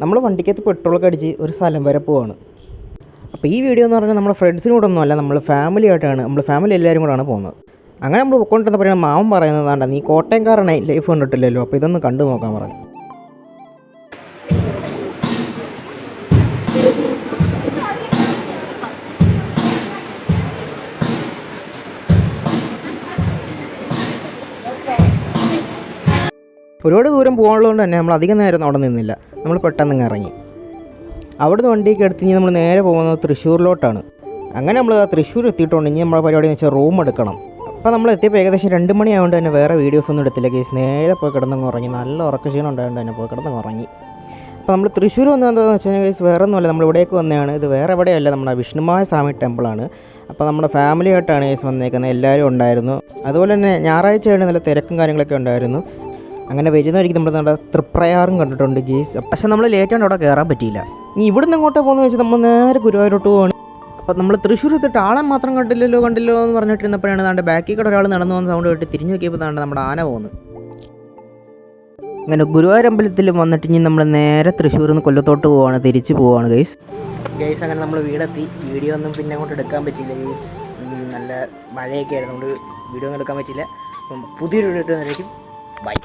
നമ്മൾ വണ്ടിക്കകത്ത് പെട്രോളൊക്കെ അടിച്ച് ഒരു സ്ഥലം വരെ പോവാണ്. അപ്പോൾ ഈ വീഡിയോ എന്ന് പറഞ്ഞാൽ നമ്മുടെ ഫ്രണ്ട്സിനോടൊന്നുമല്ല, നമ്മൾ ഫാമിലി ആയിട്ടാണ്, നമ്മൾ ഫാമിലി എല്ലാവരും കൂടെയാണ് പോകുന്നത്. അങ്ങനെ നമ്മൾ പൊയ്ക്കൊണ്ടിരുന്ന പറയുന്നത് മാമൻ പറയുന്നതാണ്ട, നീ കോട്ടയംകാരനായി ലൈഫ് കണ്ടിട്ടില്ലല്ലോ, അപ്പോൾ ഇതൊന്ന് കണ്ടു നോക്കാൻ പറഞ്ഞു. ഒരുപാട് ദൂരം പോകാനുള്ളതുകൊണ്ട് തന്നെ നമ്മൾ അധികം നേരം അവിടെ നിന്നില്ല. നമ്മൾ പെട്ടെന്ന് ഇറങ്ങി. അവിടുന്ന് വണ്ടിയൊക്കെ എടുത്ത് നമ്മൾ നേരെ പോകുന്നത് തൃശ്ശൂരിലോട്ടാണ്. അങ്ങനെ നമ്മൾ തൃശ്ശൂർ എത്തിയിട്ടുണ്ട്. ഇനി നമ്മളെ പരിപാടി എന്ന് വെച്ചാൽ റൂം എടുക്കണം. അപ്പോൾ നമ്മൾ എത്തിയപ്പോൾ ഏകദേശം 2 മണി ആയതുകൊണ്ട് തന്നെ വേറെ വീഡിയോസ് ഒന്നും എടുത്തില്ല കേസ്. നേരെ പോയി കിടന്നങ്ങ് ഉറങ്ങി. നല്ല ഉറക്കക്ഷീണം ഉണ്ടായതുകൊണ്ട് തന്നെ പോയി കിടന്നങ്ങ് ഉറങ്ങി. അപ്പോൾ നമ്മൾ തൃശ്ശൂർ വന്നത് എന്താണെന്ന് വെച്ച് കഴിഞ്ഞാൽ കേസ് വേറെ ഒന്നുമല്ല, നമ്മൾ ഇവിടേക്ക് വന്നതാണ്. ഇത് വേറെ എവിടെയല്ല, നമ്മുടെ വിഷ്ണുമായ സ്വാമി ടെമ്പിളാണ്. അപ്പോൾ നമ്മുടെ ഫാമിലി ആയിട്ടാണ് കേസ് വന്നേക്കുന്നത്. എല്ലാവരും ഉണ്ടായിരുന്നു. അതുപോലെ തന്നെ ഞായറാഴ്ചയാണ് നല്ല തിരക്കും കാര്യങ്ങളൊക്കെ ഉണ്ടായിരുന്നു. അങ്ങനെ വരുന്നവരിക്കും നമ്മൾ നമ്മുടെ തൃപ്രയാറും കണ്ടിട്ടുണ്ട് ഗേസ്. പക്ഷേ നമ്മൾ ലേറ്റാണ്ട് അവിടെ കയറാൻ പറ്റിയില്ല. ഇനി ഇവിടുന്ന് എങ്ങോട്ടാ പോകുന്നത് വെച്ചാൽ നമ്മൾ നേരെ ഗുരുവായൂരോട്ട് പോവാണ്. അപ്പോൾ നമ്മൾ തൃശ്ശൂർ എത്തിയിട്ട് ആളെ മാത്രം കണ്ടില്ലല്ലോ എന്ന് പറഞ്ഞിട്ടിരുന്നപ്പോഴാണ് നമ്മുടെ ബാക്കിൽ കൂടെ ഒരാൾ നടന്നു പോകുന്ന സൗണ്ട് കേട്ട് തിരിഞ്ഞു നോക്കിയപ്പോൾ നമ്മുടെ ആന പോകുന്നത്. അങ്ങനെ ഗുരുവായൂർ അമ്പലത്തിൽ വന്നിട്ട് ഇനി നമ്മൾ നേരെ തൃശ്ശൂരിൽ നിന്ന് കൊല്ലത്തോട്ട് പോവാണ്, തിരിച്ച് പോവാണ് ഗൈസ്. അങ്ങനെ നമ്മൾ വീടെത്തി. വീഡിയോ ഒന്നും പിന്നെ അങ്ങോട്ട് എടുക്കാൻ പറ്റിയില്ല ഗൈസ്. നല്ല മഴയൊക്കെ ആയിരുന്നു, അതുകൊണ്ട് വീഡിയോ ഒന്നും എടുക്കാൻ പറ്റിയില്ല. അപ്പം പുതിയൊരു വീഡിയോ ഇട്ടുന്നതായിരിക്കും. ബൈ.